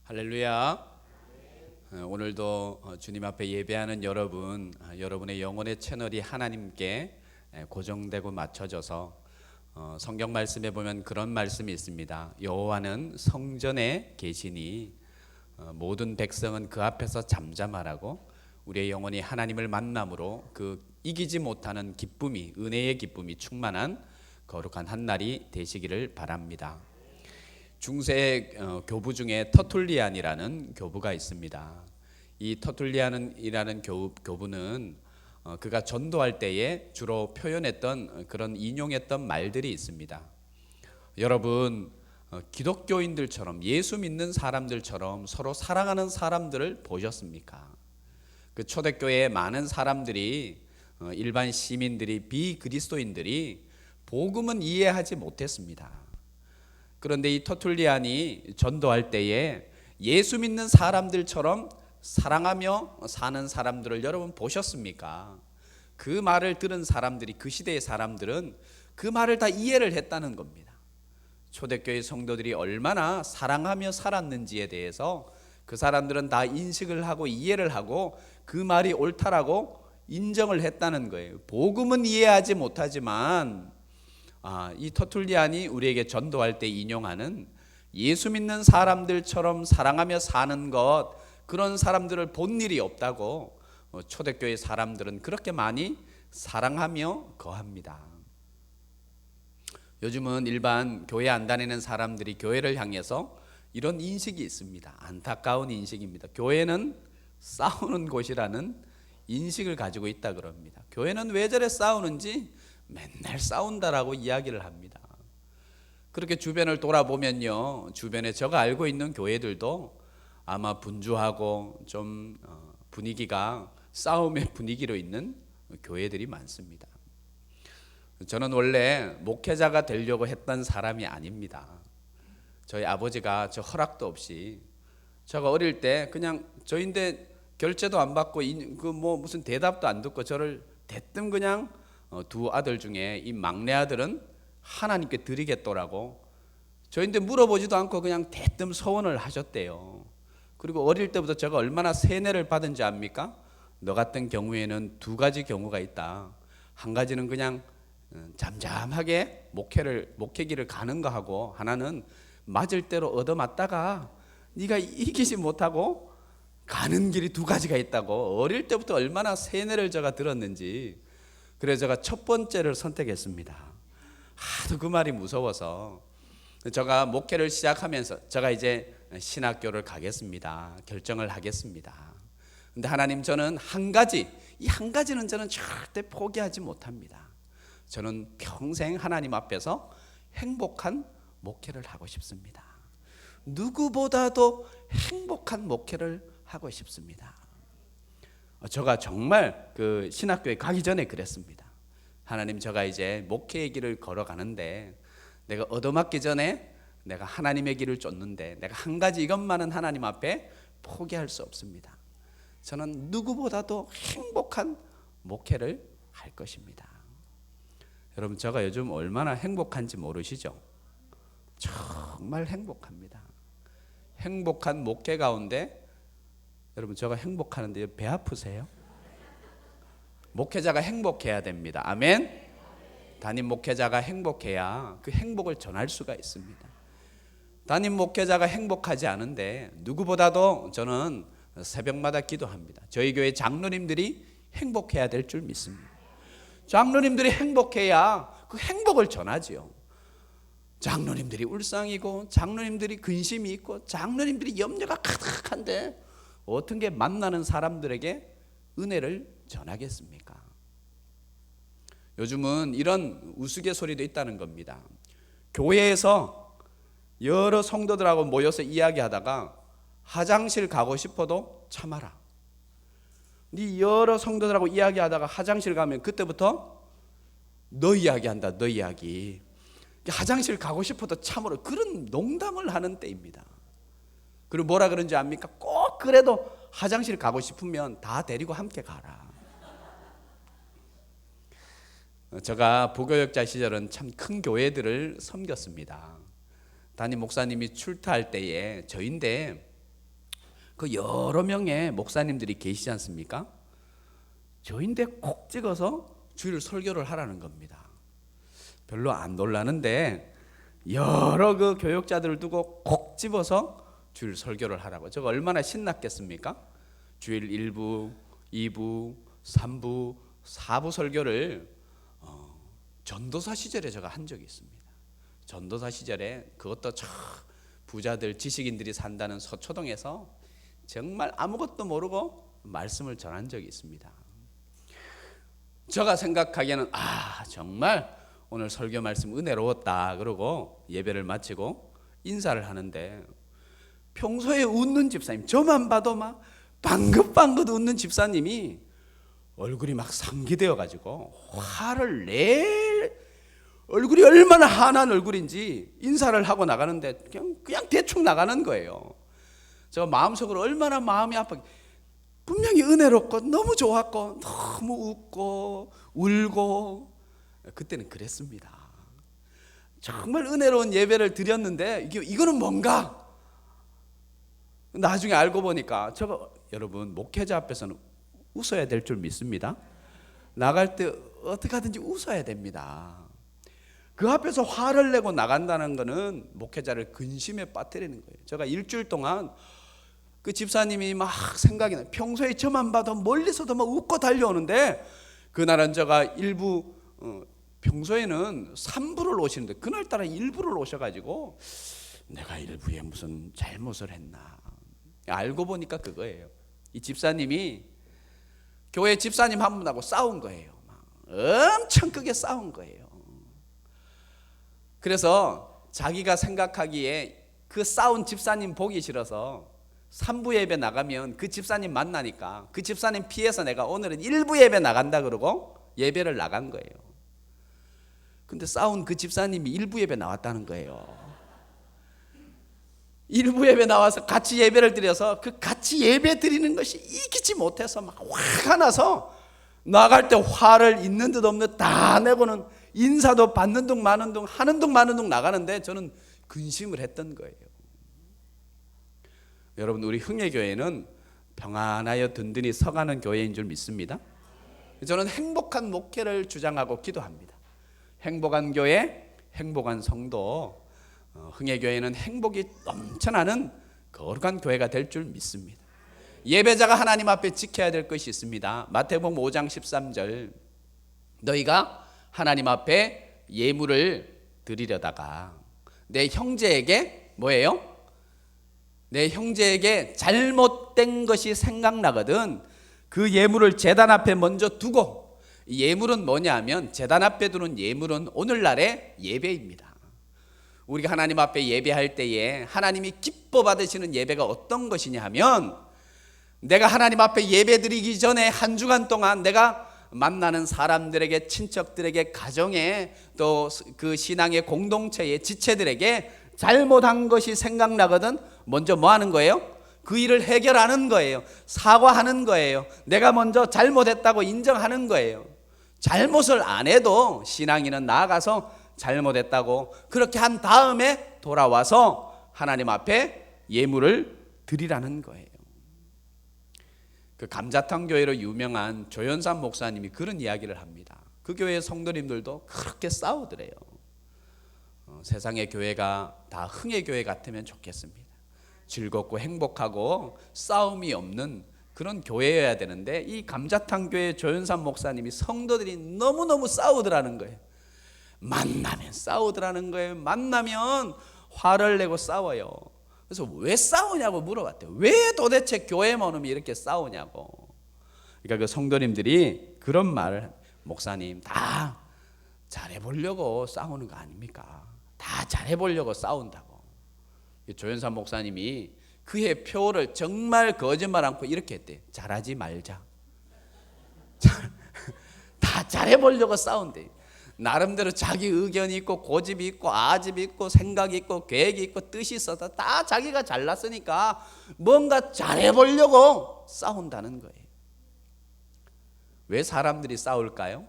할렐루야. 오늘도 주님 앞에 예배하는 여러분, 여러분의 영혼의 채널이 하나님께 고정되고 맞춰져서 성경 말씀에 보면 그런 말씀이 있습니다. 여호와는 성전에 계시니 모든 백성은 그 앞에서 잠잠하라고. 우리의 영혼이 하나님을 만남으로 그 이기지 못하는 기쁨이, 은혜의 기쁨이 충만한 거룩한 한 날이 되시기를 바랍니다. 중세 교부 중에 터툴리안이라는 교부가 있습니다. 이 터툴리안이라는 교부는 그가 전도할 때에 주로 표현했던 그런 인용했던 말들이 있습니다. 여러분, 기독교인들처럼, 예수 믿는 사람들처럼 서로 사랑하는 사람들을 보셨습니까? 그 초대교회에 많은 사람들이, 일반 시민들이, 비그리스도인들이 복음은 이해하지 못했습니다. 그런데 이 터툴리안이 전도할 때에 예수 믿는 사람들처럼 사랑하며 사는 사람들을 여러분 보셨습니까? 그 말을 들은 사람들이, 그 시대의 사람들은 그 말을 다 이해를 했다는 겁니다. 초대교회 성도들이 얼마나 사랑하며 살았는지에 대해서 그 사람들은 다 인식을 하고 이해를 하고 그 말이 옳다라고 인정을 했다는 거예요. 복음은 이해하지 못하지만 이 터툴리안이 우리에게 전도할 때 인용하는 예수 믿는 사람들처럼 사랑하며 사는 것, 그런 사람들을 본 일이 없다고 초대교회 사람들은 그렇게 많이 사랑하며 거합니다. 요즘은 일반 교회 안 다니는 사람들이 교회를 향해서 이런 인식이 있습니다. 안타까운 인식입니다. 교회는 싸우는 곳이라는 인식을 가지고 있다 그럽니다. 교회는 왜 저래 싸우는지 맨날 싸운다라고 이야기를 합니다. 그렇게 주변을 돌아보면요, 주변에 제가 알고 있는 교회들도 아마 분주하고 좀 분위기가 싸움의 분위기로 있는 교회들이 많습니다. 저는 원래 목회자가 되려고 했던 사람이 아닙니다. 저희 아버지가 저 허락도 없이, 제가 어릴 때 그냥 저인데 결제도 안 받고 무슨 대답도 안 듣고 저를 대뜸 그냥 두 아들 중에 이 막내 아들은 하나님께 드리겠더라고. 저인데 물어보지도 않고 그냥 대뜸 소원을 하셨대요. 그리고 어릴 때부터 제가 얼마나 세뇌를 받은지 압니까? 너 같은 경우에는 두 가지 경우가 있다. 한 가지는 그냥 잠잠하게 목회길을 가는 거 하고, 하나는 맞을 대로 얻어맞다가 네가 이기지 못하고 가는 길이 두 가지가 있다고. 어릴 때부터 얼마나 세뇌를 제가 들었는지. 그래서 제가 첫 번째를 선택했습니다. 하도 그 말이 무서워서. 제가 목회를 시작하면서 제가 이제 신학교를 가겠습니다. 결정을 하겠습니다. 근데 하나님, 저는 이 한 가지는 저는 절대 포기하지 못합니다. 저는 평생 하나님 앞에서 행복한 목회를 하고 싶습니다. 누구보다도 행복한 목회를 하고 싶습니다. 제가 정말 그 신학교에 가기 전에 그랬습니다. 하나님, 제가 이제 목회의 길을 걸어가는데 내가 얻어맞기 전에 내가 하나님의 길을 쫓는데 내가 한 가지 이것만은 하나님 앞에 포기할 수 없습니다. 저는 누구보다도 행복한 목회를 할 것입니다. 여러분, 제가 요즘 얼마나 행복한지 모르시죠? 정말 행복합니다. 행복한 목회 가운데, 여러분, 제가 행복하는데 배 아프세요? 목회자가 행복해야 됩니다. 아멘. 담임 목회자가 행복해야 그 행복을 전할 수가 있습니다. 담임 목회자가 행복하지 않은데, 누구보다도 저는 새벽마다 기도합니다. 저희 교회 장로님들이 행복해야 될 줄 믿습니다. 장로님들이 행복해야 그 행복을 전하지요. 장로님들이 울상이고, 장로님들이 근심이 있고, 장로님들이 염려가 가득한데 어떻게 만나는 사람들에게 은혜를 전하겠습니까? 요즘은 이런 우스갯소리도 있다는 겁니다. 교회에서 여러 성도들하고 모여서 이야기하다가 화장실 가고 싶어도 참아라. 네 여러 성도들하고 이야기하다가 화장실 가면 그때부터 너 이야기한다, 너 이야기. 화장실 가고 싶어도 참으라. 그런 농담을 하는 때입니다. 그리고 뭐라 그런지 압니까? 꼭 그래도 화장실 가고 싶으면 다 데리고 함께 가라. 제가 부교역자 시절은 참 큰 교회들을 섬겼습니다. 담임 목사님이 출타할 때에 저인데 그 여러 명의 목사님들이 계시지 않습니까? 저인데 콕 찍어서 주일 설교를 하라는 겁니다. 별로 안 놀라는데 여러 그 교육자들을 두고 콕 집어서 주일 설교를 하라고. 저거 얼마나 신났겠습니까? 주일 1부, 2부, 3부, 4부 설교를 전도사 시절에 제가 한 적이 있습니다. 전도사 시절에 그것도 부자들 지식인들이 산다는 서초동에서 정말 아무것도 모르고 말씀을 전한 적이 있습니다. 제가 생각하기에는 정말 오늘 설교 말씀 은혜로웠다 그러고 예배를 마치고 인사를 하는데, 평소에 웃는 집사님, 저만 봐도 막 방긋방긋 웃는 집사님이 얼굴이 막 상기되어 가지고 화를 얼굴이 얼마나 환한 얼굴인지 인사를 하고 나가는데 그냥 대충 나가는 거예요. 제가 마음속으로 얼마나 마음이 아파. 분명히 은혜롭고 너무 좋았고 너무 웃고 울고 그때는 그랬습니다. 정말 은혜로운 예배를 드렸는데 이거는 뭔가? 나중에 알고 보니까 여러분 목회자 앞에서는 웃어야 될 줄 믿습니다. 나갈 때 어떻게 하든지 웃어야 됩니다. 그 앞에서 화를 내고 나간다는 것은 목회자를 근심에 빠뜨리는 거예요. 제가 일주일 동안 그 집사님이 막 생각이 나요. 평소에 저만 봐도 멀리서도 막 웃고 달려오는데, 그날은 제가 일부 평소에는 3부를 오시는데 그날따라 1부를 오셔가지고 내가 1부에 무슨 잘못을 했나. 알고 보니까 그거예요. 이 집사님이 교회 집사님 한 분하고 싸운 거예요. 막 엄청 크게 싸운 거예요. 그래서 자기가 생각하기에 그 싸운 집사님 보기 싫어서 3부 예배 나가면 그 집사님 만나니까 그 집사님 피해서 내가 오늘은 1부 예배 나간다 그러고 예배를 나간 거예요. 근데 싸운 그 집사님이 1부 예배 나왔다는 거예요. 1부 예배 나와서 같이 예배를 드려서 그 같이 예배 드리는 것이 이기지 못해서 막 화가 나서 나갈 때 화를 있는 듯 없는 듯 다 내고는 인사도 받는 둥 마는 둥 하는 둥 마는 둥 나가는데 저는 근심을 했던 거예요. 여러분, 우리 흥예교회는 평안하여 든든히 서가는 교회인 줄 믿습니다. 저는 행복한 목회를 주장하고 기도합니다. 행복한 교회, 행복한 성도, 흥예교회는 행복이 넘쳐나는 거룩한 교회가 될 줄 믿습니다. 예배자가 하나님 앞에 지켜야 될 것이 있습니다. 마태복음 5장 13절, 너희가 하나님 앞에 예물을 드리려다가 내 형제에게 뭐예요? 내 형제에게 잘못된 것이 생각나거든 그 예물을 제단 앞에 먼저 두고, 예물은 뭐냐면 제단 앞에 두는 예물은 오늘날의 예배입니다. 우리가 하나님 앞에 예배할 때에 하나님이 기뻐 받으시는 예배가 어떤 것이냐 하면, 내가 하나님 앞에 예배 드리기 전에 한 주간 동안 내가 만나는 사람들에게, 친척들에게, 가정에, 또 그 신앙의 공동체의 지체들에게 잘못한 것이 생각나거든 먼저 뭐 하는 거예요? 그 일을 해결하는 거예요. 사과하는 거예요. 내가 먼저 잘못했다고 인정하는 거예요. 잘못을 안 해도 신앙인은 나아가서 잘못했다고 그렇게 한 다음에 돌아와서 하나님 앞에 예물을 드리라는 거예요. 그 감자탕 교회로 유명한 조연산 목사님이 그런 이야기를 합니다. 그 교회 성도님들도 그렇게 싸우더래요. 세상의 교회가 다 흥의 교회 같으면 좋겠습니다. 즐겁고 행복하고 싸움이 없는 그런 교회여야 되는데, 이 감자탕 교회 조연산 목사님이 성도들이 너무너무 싸우더라는 거예요. 만나면 싸우더라는 거예요. 만나면 화를 내고 싸워요. 그래서 왜 싸우냐고 물어봤대요. 왜 도대체 교회만 오면 이렇게 싸우냐고. 그러니까 그 성도님들이 그런 말을, 목사님 다 잘해보려고 싸우는 거 아닙니까? 다 잘해보려고 싸운다고. 조연산 목사님이 그의 표를 정말 거짓말 않고 이렇게 했대요. 잘하지 말자. 다 잘해보려고 싸운대. 나름대로 자기 의견이 있고 고집이 있고 아집이 있고 생각이 있고 계획이 있고 뜻이 있어서 다 자기가 잘났으니까 뭔가 잘해보려고 싸운다는 거예요. 왜 사람들이 싸울까요?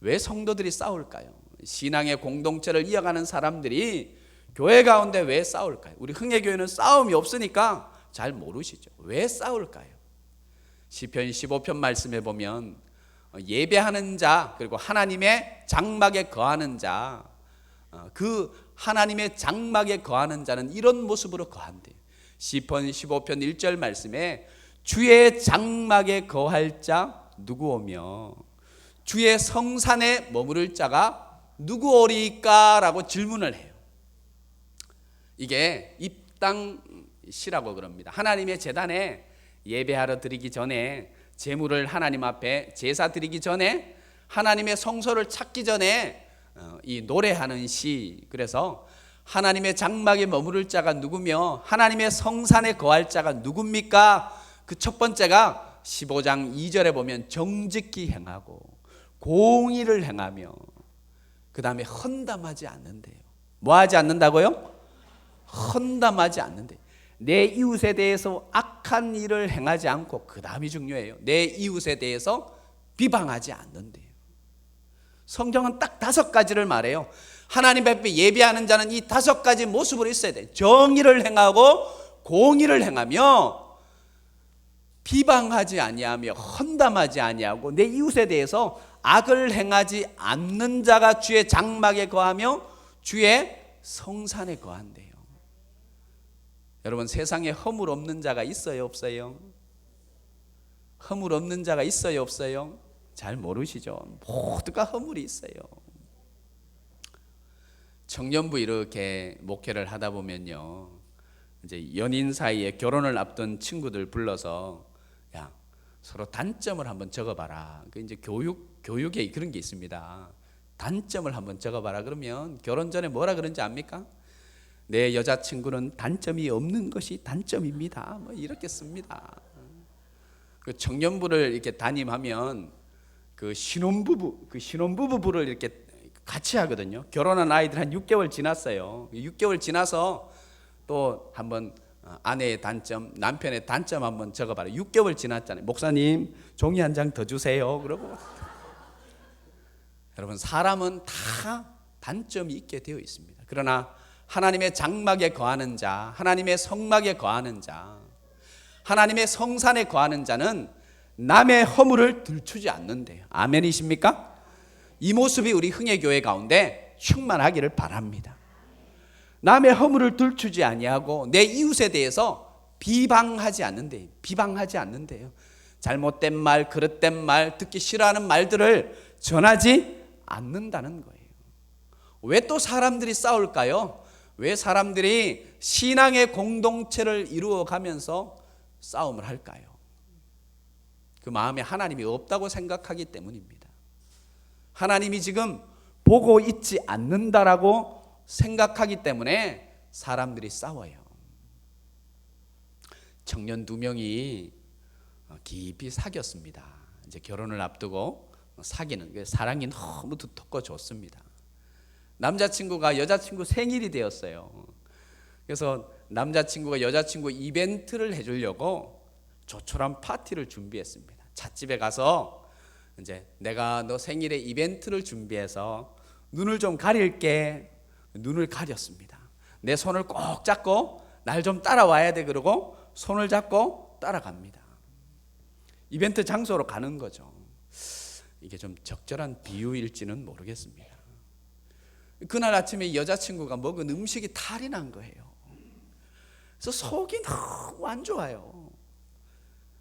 왜 성도들이 싸울까요? 신앙의 공동체를 이어가는 사람들이 교회 가운데 왜 싸울까요? 우리 흥예교회는 싸움이 없으니까 잘 모르시죠. 왜 싸울까요? 시편 15편 말씀에 보면 예배하는 자 그리고 하나님의 장막에 거하는 자, 그 하나님의 장막에 거하는 자는 이런 모습으로 거한대요. 시편 15편 1절 말씀에 주의 장막에 거할 자 누구오며 주의 성산에 머무를 자가 누구오리까? 라고 질문을 해요. 이게 입당시라고 그럽니다. 하나님의 제단에 예배하러 드리기 전에, 제물을 하나님 앞에 제사 드리기 전에, 하나님의 성소를 찾기 전에 이 노래하는 시. 그래서 하나님의 장막에 머무를 자가 누구며 하나님의 성산에 거할 자가 누굽니까? 그 첫 번째가 15장 2절에 보면 정직히 행하고 공의를 행하며, 그 다음에 헌담하지 않는데요. 뭐 하지 않는다고요? 헌담하지 않는데, 내 이웃에 대해서 악한 일을 행하지 않고, 그 다음이 중요해요. 내 이웃에 대해서 비방하지 않는데요. 성경은 딱 5가지를 말해요. 하나님 앞에 예배하는 자는 이 5가지 모습으로 있어야 돼요. 정의를 행하고 공의를 행하며, 비방하지 아니하며, 헌담하지 아니하고, 내 이웃에 대해서 악을 행하지 않는 자가 주의 장막에 거하며 주의 성산에 거한대요. 여러분, 세상에 허물 없는 자가 있어요, 없어요? 허물 없는 자가 있어요, 없어요? 잘 모르시죠? 모두가 허물이 있어요. 청년부 이렇게 목회를 하다 보면요, 이제 연인 사이에 결혼을 앞둔 친구들 불러서, 야, 서로 단점을 한번 적어봐라. 그 이제 교육에 그런 게 있습니다. 단점을 한번 적어봐라. 그러면 결혼 전에 뭐라 그런지 압니까? 내 여자친구는 단점이 없는 것이 단점입니다. 뭐 이렇게 씁니다. 그 청년부를 이렇게 담임하면 그 신혼부부를 이렇게 같이 하거든요. 결혼한 아이들 한 6개월 지났어요. 6개월 지나서 또 한번 아내의 단점, 남편의 단점 한번 적어봐라. 6개월 지났잖아요. 목사님, 종이 한 장 더 주세요. 그러고 여러분, 사람은 다 단점이 있게 되어 있습니다. 그러나 하나님의 장막에 거하는 자, 하나님의 성막에 거하는 자, 하나님의 성산에 거하는 자는 남의 허물을 들추지 않는데요. 아멘이십니까? 이 모습이 우리 흥해교회 가운데 충만하기를 바랍니다. 남의 허물을 들추지 아니하고 내 이웃에 대해서 비방하지 않는데요. 잘못된 말, 그릇된 말, 듣기 싫어하는 말들을 전하지 않는다는 거예요. 왜 또 사람들이 싸울까요? 왜 사람들이 신앙의 공동체를 이루어가면서 싸움을 할까요? 그 마음에 하나님이 없다고 생각하기 때문입니다. 하나님이 지금 보고 있지 않는다라고 생각하기 때문에 사람들이 싸워요. 청년 2명이 깊이 사귀었습니다. 이제 결혼을 앞두고 사귀는, 사랑이 너무 두텁고 좋습니다. 남자친구가 여자친구 생일이 되었어요. 그래서 남자친구가 여자친구 이벤트를 해주려고 조촐한 파티를 준비했습니다. 찻집에 가서 이제 내가 너 생일에 이벤트를 준비해서 눈을 좀 가릴게. 눈을 가렸습니다. 내 손을 꼭 잡고 날 좀 따라와야 돼. 그러고 손을 잡고 따라갑니다. 이벤트 장소로 가는 거죠. 이게 좀 적절한 비유일지는 모르겠습니다. 그날 아침에 여자친구가 먹은 음식이 탈이 난 거예요. 그래서 속이 너무 안 좋아요.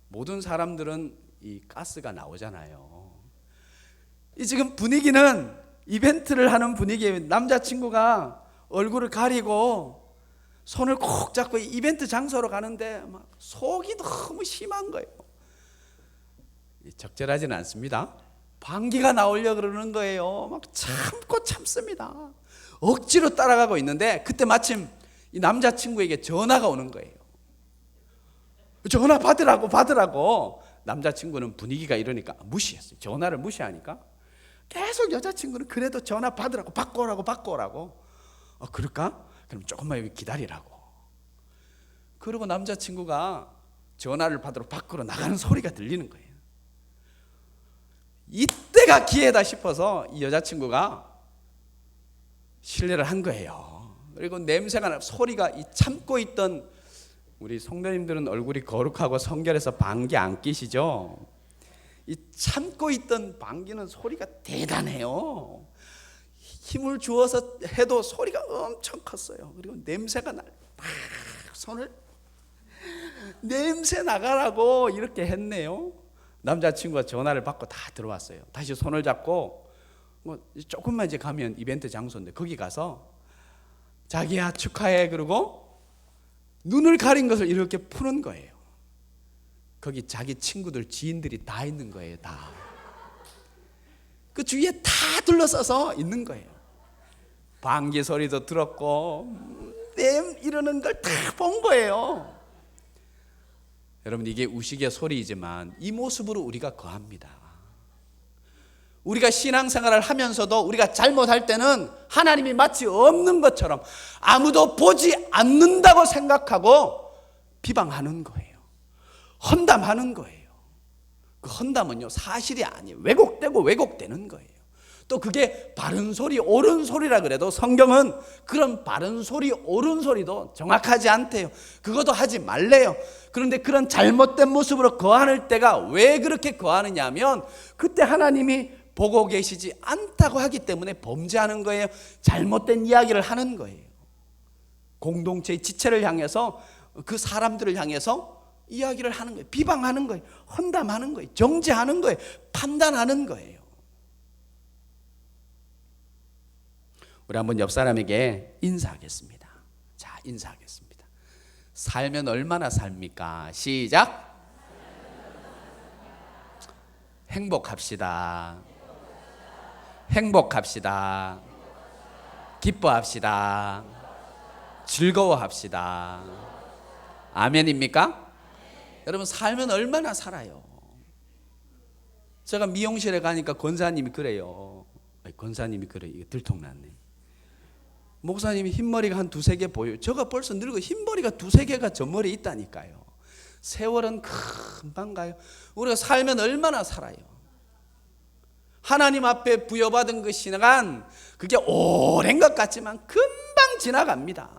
모든 사람들은 이 가스가 나오잖아요. 이 지금 분위기는 이벤트를 하는 분위기에 남자친구가 얼굴을 가리고 손을 꼭 잡고 이벤트 장소로 가는데 막 속이 너무 심한 거예요. 적절하지는 않습니다. 방귀가 나오려고 그러는 거예요. 막 참고 참습니다. 억지로 따라가고 있는데 그때 마침 이 남자친구에게 전화가 오는 거예요. 전화 받으라고. 남자친구는 분위기가 이러니까 무시했어요. 전화를 무시하니까 계속 여자친구는 그래도 전화 받으라고, 바꿔오라고. 그럴까? 그럼 조금만 여기 기다리라고. 그리고 남자친구가 전화를 받으러 밖으로 나가는 소리가 들리는 거예요. 이때가 기회다 싶어서 이 여자친구가 실례를 한 거예요. 그리고 냄새가 나, 소리가 이 참고 있던 우리 성도님들은 얼굴이 거룩하고 성결해서 방귀 안 끼시죠? 이 참고 있던 방귀는 소리가 대단해요. 힘을 주어서 해도 소리가 엄청 컸어요. 그리고 냄새가 막 손을 냄새 나가라고 이렇게 했네요. 남자친구가 전화를 받고 다 들어왔어요. 다시 손을 잡고 조금만 이제 가면 이벤트 장소인데 거기 가서 자기야 축하해 그러고 눈을 가린 것을 이렇게 푸는 거예요. 거기 자기 친구들 지인들이 다 있는 거예요. 다. 그 주위에 다 둘러싸서 있는 거예요. 방귀 소리도 들었고 이러는 걸 다 본 거예요. 여러분 이게 우식의 소리이지만 이 모습으로 우리가 거합니다. 우리가 신앙생활을 하면서도 우리가 잘못할 때는 하나님이 마치 없는 것처럼 아무도 보지 않는다고 생각하고 비방하는 거예요. 헌담하는 거예요. 그 헌담은요 사실이 아니에요. 왜곡되고 왜곡되는 거예요. 또 그게 바른 소리 옳은 소리라 그래도 성경은 그런 바른 소리 옳은 소리도 정확하지 않대요. 그것도 하지 말래요. 그런데 그런 잘못된 모습으로 거하는 때가 왜 그렇게 거하느냐 하면 그때 하나님이 보고 계시지 않다고 하기 때문에 범죄하는 거예요. 잘못된 이야기를 하는 거예요. 공동체의 지체를 향해서 그 사람들을 향해서 이야기를 하는 거예요. 비방하는 거예요. 헌담하는 거예요. 정죄하는 거예요. 판단하는 거예요. 우리 한번 옆 사람에게 인사하겠습니다. 자, 인사하겠습니다. 살면 얼마나 삽니까? 시작. 행복합시다. 행복합시다. 기뻐합시다. 즐거워합시다. 아멘입니까? 여러분 살면 얼마나 살아요. 제가 미용실에 가니까 권사님이 그래요. 권사님이 그래. 이거 들통났네. 목사님이 흰머리가 한 두세 개 보여요. 제가 벌써 늙어 흰머리가 두세 개가 저 머리에 있다니까요. 세월은 금방 가요. 우리가 살면 얼마나 살아요. 하나님 앞에 부여받은 그 시간 그게 오랜 것 같지만 금방 지나갑니다.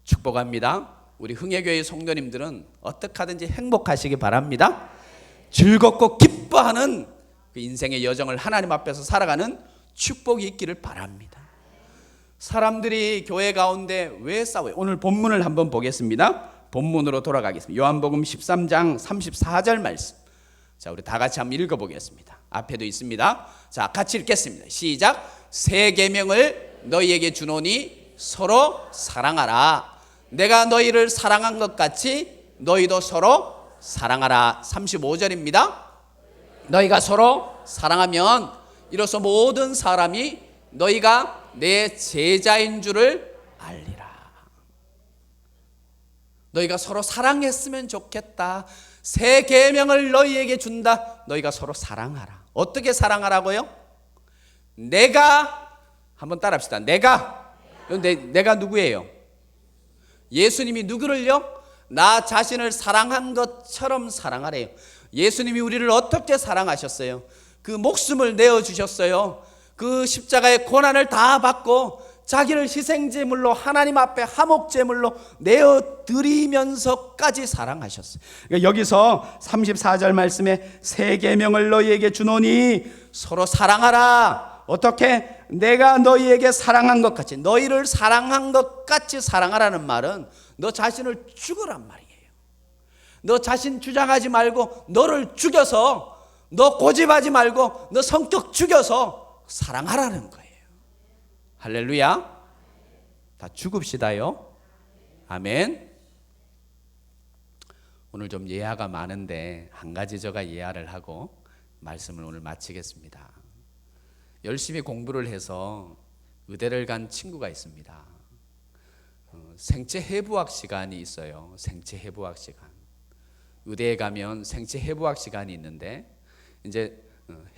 축복합니다. 우리 흥예교회 성도님들은 어떻게 하든지 행복하시기 바랍니다. 즐겁고 기뻐하는 그 인생의 여정을 하나님 앞에서 살아가는 축복이 있기를 바랍니다. 사람들이 교회 가운데 왜 싸워요? 오늘 본문을 한번 보겠습니다. 본문으로 돌아가겠습니다. 요한복음 13장 34절 말씀. 자, 우리 다 같이 한번 읽어보겠습니다. 앞에도 있습니다. 자, 같이 읽겠습니다. 시작. 새 계명을 너희에게 주노니 서로 사랑하라. 내가 너희를 사랑한 것 같이 너희도 서로 사랑하라. 35절입니다. 너희가 서로 사랑하면 이로써 모든 사람이 너희가 내 제자인 줄을 알리라. 너희가 서로 사랑했으면 좋겠다. 새 계명을 너희에게 준다. 너희가 서로 사랑하라. 어떻게 사랑하라고요? 내가 한번 따라합시다. 내가 누구예요? 예수님이 누구를요? 나 자신을 사랑한 것처럼 사랑하래요. 예수님이 우리를 어떻게 사랑하셨어요? 그 목숨을 내어주셨어요. 그 십자가의 고난을 다 받고 자기를 희생제물로 하나님 앞에 화목제물로 내어드리면서까지 사랑하셨어요. 그러니까 여기서 34절 말씀에 새 계명을 너희에게 주노니 서로 사랑하라. 어떻게? 내가 너희에게 사랑한 것 같이, 너희를 사랑한 것 같이 사랑하라는 말은 너 자신을 죽으란 말이에요. 너 자신 주장하지 말고 너를 죽여서, 너 고집하지 말고 너 성격 죽여서 사랑하라는 거예요. 할렐루야. 다 죽읍시다요. 아멘. 오늘 좀 예화가 많은데 한 가지 제가 예화를 하고 말씀을 오늘 마치겠습니다. 열심히 공부를 해서 의대를 간 친구가 있습니다. 생체 해부학 시간이 있어요. 생체 해부학 시간. 의대에 가면 생체 해부학 시간이 있는데 이제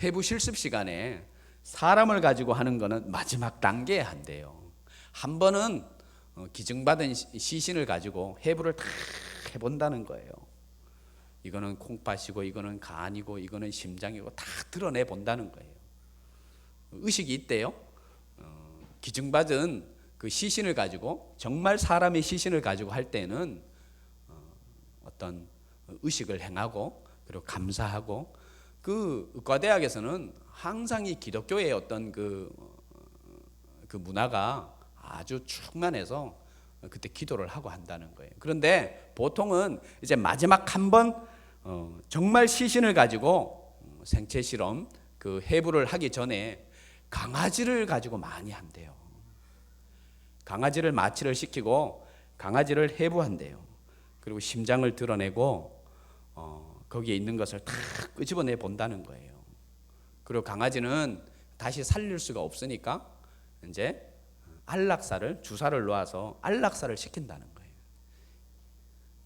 해부 실습 시간에 사람을 가지고 하는 거는 마지막 단계에 한대요. 한 번은 기증받은 시신을 가지고 해부를 다 해본다는 거예요. 이거는 콩팥이고 이거는 간이고 이거는 심장이고 다 드러내 본다는 거예요. 의식이 있대요. 기증받은 그 시신을 가지고 정말 사람의 시신을 가지고 할 때는 어떤 의식을 행하고 그리고 감사하고 그 의과대학에서는 항상 이 기독교의 어떤 그 문화가 아주 충만해서 그때 기도를 하고 한다는 거예요. 그런데 보통은 이제 마지막 한 번 정말 시신을 가지고 생체 실험 그 해부를 하기 전에 강아지를 가지고 많이 한대요. 강아지를 마취를 시키고 강아지를 해부한대요. 그리고 심장을 드러내고 거기에 있는 것을 다 끄집어내 본다는 거예요. 그리고 강아지는 다시 살릴 수가 없으니까 이제 안락사를 주사를 놓아서 안락사를 시킨다는 거예요.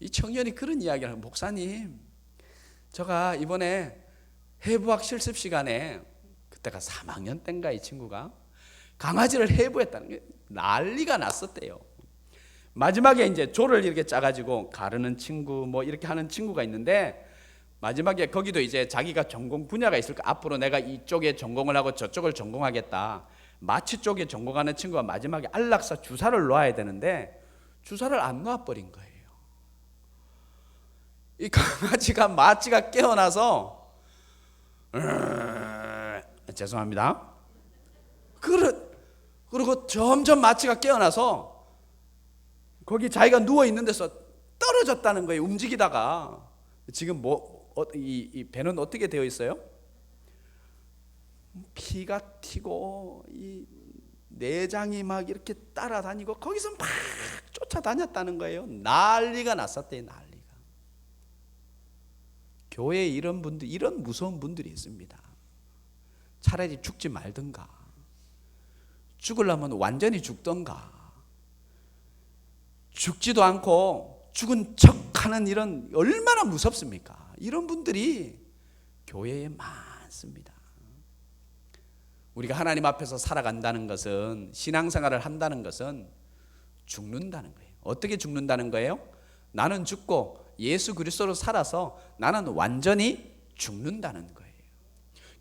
이 청년이 그런 이야기를 하는, 목사님, 제가 이번에 해부학 실습 시간에 그때가 3학년 때인가 이 친구가 강아지를 해부했다는 게 난리가 났었대요. 마지막에 이제 조를 이렇게 짜가지고 가르는 친구 뭐 이렇게 하는 친구가 있는데 마지막에 거기도 이제 자기가 전공 분야가 있을까, 앞으로 내가 이쪽에 전공을 하고 저쪽을 전공하겠다, 마취 쪽에 전공하는 친구가 마지막에 안락사 주사를 놓아야 되는데 주사를 안 놓아버린 거예요. 이 강아지가 마취가 깨어나서 죄송합니다. 그리고 점점 마취가 깨어나서 거기 자기가 누워 있는 데서 떨어졌다는 거예요. 움직이다가. 지금 이 배는 어떻게 되어 있어요? 피가 튀고 이 내장이 막 이렇게 따라다니고 거기서 막 쫓아다녔다는 거예요. 난리가 났었대요. 난리가. 교회에 이런 분들, 이런 무서운 분들이 있습니다. 차라리 죽지 말든가, 죽으려면 완전히 죽던가, 죽지도 않고 죽은 척하는 이런, 얼마나 무섭습니까? 이런 분들이 교회에 많습니다. 우리가 하나님 앞에서 살아간다는 것은, 신앙생활을 한다는 것은 죽는다는 거예요. 어떻게 죽는다는 거예요? 나는 죽고 예수 그리스도로 살아서 나는 완전히 죽는다는 거예요.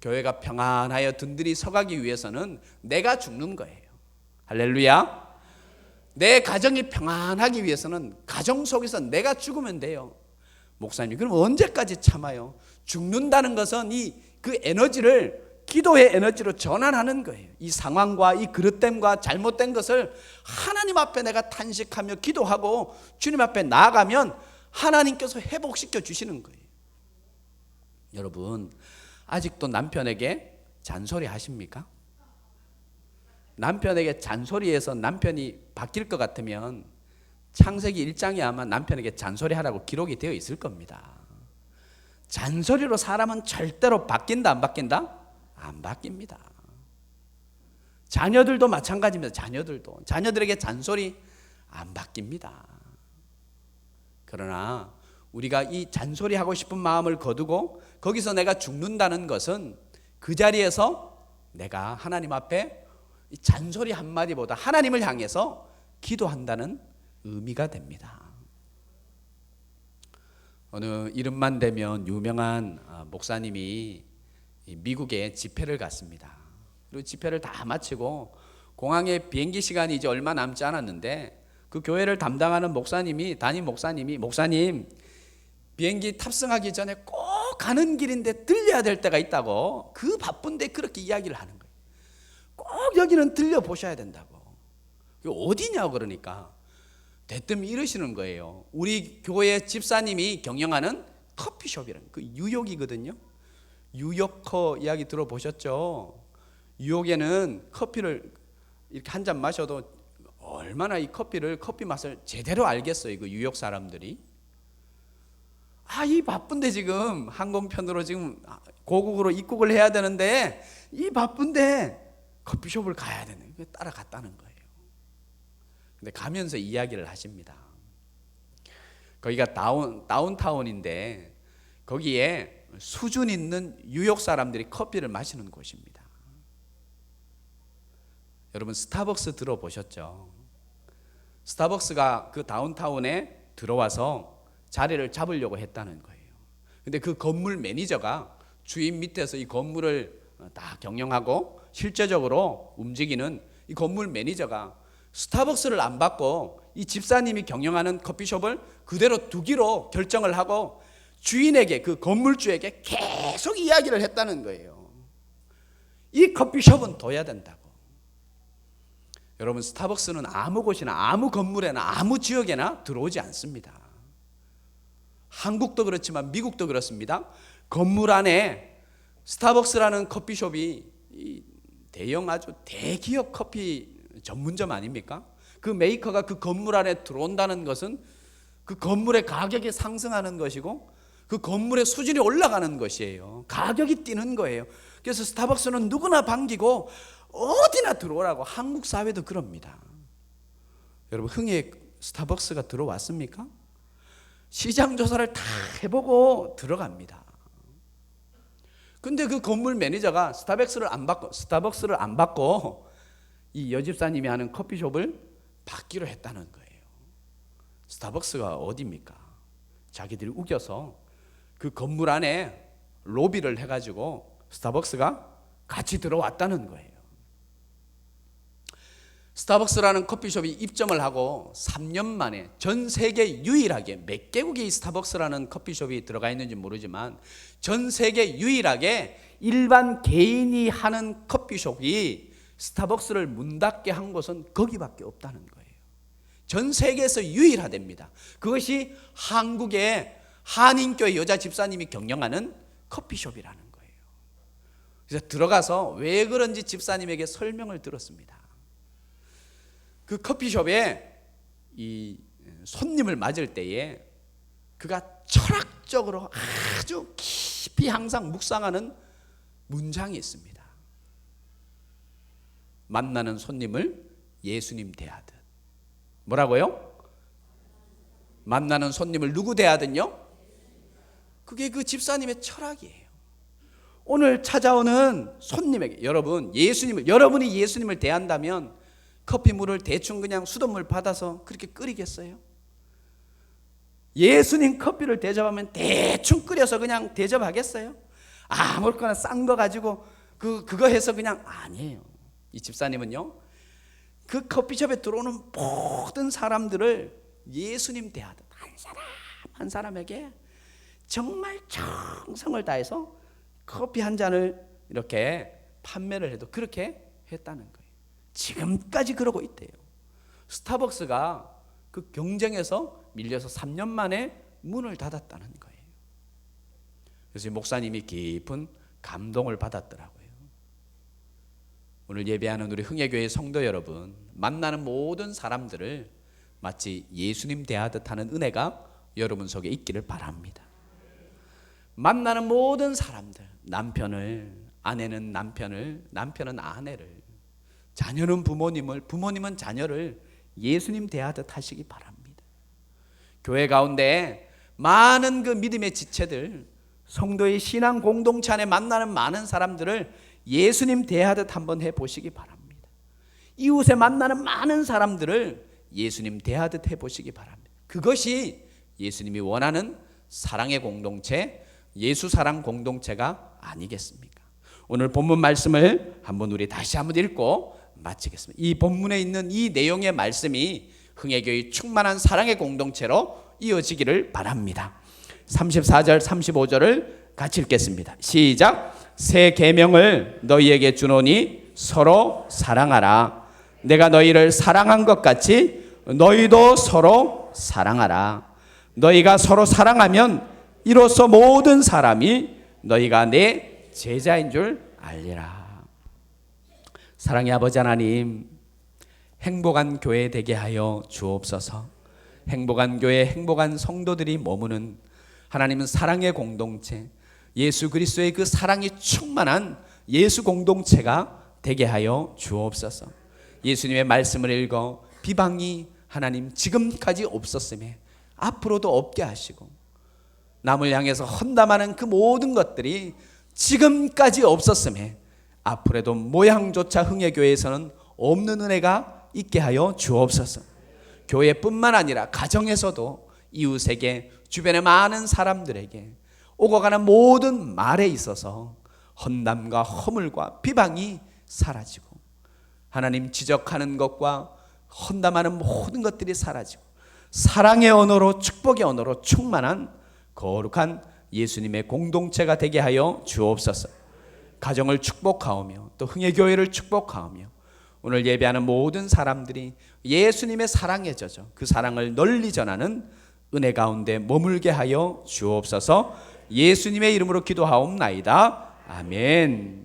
교회가 평안하여 든든히 서가기 위해서는 내가 죽는 거예요. 할렐루야. 내 가정이 평안하기 위해서는 가정 속에서 내가 죽으면 돼요. 목사님, 그럼 언제까지 참아요? 죽는다는 것은 그 에너지를 기도의 에너지로 전환하는 거예요. 이 상황과 이 그릇됨과 잘못된 것을 하나님 앞에 내가 탄식하며 기도하고 주님 앞에 나아가면 하나님께서 회복시켜 주시는 거예요. 여러분, 아직도 남편에게 잔소리 하십니까? 남편에게 잔소리해서 남편이 바뀔 것 같으면 창세기 1장에 아마 남편에게 잔소리하라고 기록이 되어 있을 겁니다. 잔소리로 사람은 절대로 바뀐다, 안 바뀐다? 안 바뀝니다. 자녀들도 마찬가지입니다. 자녀들에게 잔소리 안 바뀝니다. 그러나 우리가 이 잔소리하고 싶은 마음을 거두고 거기서 내가 죽는다는 것은 그 자리에서 내가 하나님 앞에 이 잔소리 한마디보다 하나님을 향해서 기도한다는 의미가 됩니다. 어느 이름만 대면 유명한 목사님이 미국에 집회를 갔습니다. 그리고 집회를 다 마치고 공항에 비행기 시간이 이제 얼마 남지 않았는데 그 교회를 담당하는 담임 목사님이 목사님, 비행기 탑승하기 전에 꼭 가는 길인데 들려야 될 때가 있다고, 그 바쁜데 그렇게 이야기를 하는 거예요. 꼭 여기는 들려보셔야 된다고. 어디냐고 그러니까 대뜸 이러시는 거예요. 우리 교회 집사님이 경영하는 커피숍이라는, 그 뉴욕이거든요. 뉴요커 이야기 들어보셨죠? 뉴욕에는 커피를 이렇게 한 잔 마셔도 얼마나 이 커피 맛을 제대로 알겠어요, 그 뉴욕 사람들이. 이 바쁜데 지금 항공편으로 지금 고국으로 입국을 해야 되는데 이 바쁜데 커피숍을 가야 되는, 따라갔다는 거예요. 근데 가면서 이야기를 하십니다. 거기가 다운타운인데 거기에 수준 있는 뉴욕 사람들이 커피를 마시는 곳입니다. 여러분, 스타벅스 들어보셨죠? 스타벅스가 그 다운타운에 들어와서 자리를 잡으려고 했다는 거예요. 근데 그 건물 매니저가 주인 밑에서 이 건물을 다 경영하고 실제적으로 움직이는 이 건물 매니저가 스타벅스를 안 받고 이 집사님이 경영하는 커피숍을 그대로 두기로 결정을 하고 주인에게, 그 건물주에게 계속 이야기를 했다는 거예요. 이 커피숍은 둬야 된다고. 여러분, 스타벅스는 아무 곳이나 아무 건물에나 아무 지역에나 들어오지 않습니다. 한국도 그렇지만 미국도 그렇습니다. 건물 안에 스타벅스라는 커피숍이 대형 아주 대기업 커피 전문점 아닙니까? 그 메이커가 그 건물 안에 들어온다는 것은 그 건물의 가격이 상승하는 것이고 그 건물의 수준이 올라가는 것이에요. 가격이 뛰는 거예요. 그래서 스타벅스는 누구나 반기고 어디나 들어오라고. 한국 사회도 그럽니다. 여러분, 흥에 스타벅스가 들어왔습니까? 시장 조사를 다 해보고 들어갑니다. 근데 그 건물 매니저가 스타벅스를 안 받고 이 여집사님이 하는 커피숍을 받기로 했다는 거예요. 스타벅스가 어디입니까? 자기들이 우겨서 그 건물 안에 로비를 해가지고 스타벅스가 같이 들어왔다는 거예요. 스타벅스라는 커피숍이 입점을 하고 3년 만에 전 세계 유일하게, 몇 개국이 스타벅스라는 커피숍이 들어가 있는지 모르지만 전 세계 유일하게 일반 개인이 하는 커피숍이 스타벅스를 문 닫게 한 곳은 거기밖에 없다는 거예요. 전 세계에서 유일하답니다. 그것이 한국의 한인교회 여자 집사님이 경영하는 커피숍이라는 거예요. 그래서 들어가서 왜 그런지 집사님에게 설명을 들었습니다. 그 커피숍에 이 손님을 맞을 때에 그가 철학적으로 아주 깊이 항상 묵상하는 문장이 있습니다. 만나는 손님을 예수님 대하듯. 뭐라고요? 만나는 손님을 누구 대하듯요? 그게 그 집사님의 철학이에요. 오늘 찾아오는 손님에게 여러분이 예수님을 대한다면 커피물을 대충 그냥 수돗물 받아서 그렇게 끓이겠어요? 예수님 커피를 대접하면 대충 끓여서 그냥 대접하겠어요? 아무렇거나 싼 거 가지고 그거 해서 그냥. 아니에요. 이 집사님은요, 그 커피숍에 들어오는 모든 사람들을 예수님 대하듯 한 사람 한 사람에게 정말 정성을 다해서 커피 한 잔을 이렇게 판매를 해도 그렇게 했다는 거예요. 지금까지 그러고 있대요. 스타벅스가 그 경쟁에서 밀려서 3년 만에 문을 닫았다는 거예요. 그래서 목사님이 깊은 감동을 받았더라고요. 오늘 예배하는 우리 흥예교회 성도 여러분, 만나는 모든 사람들을 마치 예수님 대하듯 하는 은혜가 여러분 속에 있기를 바랍니다. 만나는 모든 사람들, 아내는 남편을, 남편은 아내를, 자녀는 부모님을, 부모님은 자녀를 예수님 대하듯 하시기 바랍니다. 교회 가운데 많은 그 믿음의 지체들, 성도의 신앙 공동체 안에 만나는 많은 사람들을 예수님 대하듯 한번 해보시기 바랍니다. 이웃에 만나는 많은 사람들을 예수님 대하듯 해보시기 바랍니다. 그것이 예수님이 원하는 사랑의 공동체, 예수 사랑 공동체가 아니겠습니까? 오늘 본문 말씀을 한번 우리 다시 한번 읽고 마치겠습니다. 이 본문에 있는 이 내용의 말씀이 흥예교회 충만한 사랑의 공동체로 이어지기를 바랍니다. 34절 35절을 같이 읽겠습니다. 시작. 새 계명을 너희에게 주노니 서로 사랑하라. 내가 너희를 사랑한 것 같이 너희도 서로 사랑하라. 너희가 서로 사랑하면 이로써 모든 사람이 너희가 내 제자인 줄 알리라. 사랑의 아버지 하나님, 행복한 교회 되게 하여 주옵소서. 행복한 교회, 행복한 성도들이 머무는 하나님은 사랑의 공동체, 예수 그리스도의 그 사랑이 충만한 예수 공동체가 되게 하여 주옵소서. 예수님의 말씀을 읽어 비방이 하나님 지금까지 없었음에 앞으로도 없게 하시고, 남을 향해서 헌담하는 그 모든 것들이 지금까지 없었음에 앞으로도 모양조차 흥예교회에서는 없는 은혜가 있게 하여 주옵소서. 교회뿐만 아니라 가정에서도 이웃에게, 주변의 많은 사람들에게 오고 가는 모든 말에 있어서 헌담과 허물과 비방이 사라지고, 하나님 지적하는 것과 헌담하는 모든 것들이 사라지고 사랑의 언어로 축복의 언어로 충만한 거룩한 예수님의 공동체가 되게 하여 주옵소서. 가정을 축복하오며 또 흥회교회를 축복하오며 오늘 예배하는 모든 사람들이 예수님의 사랑에 젖어 그 사랑을 널리 전하는 은혜 가운데 머물게 하여 주옵소서. 예수님의 이름으로 기도하옵나이다. 아멘.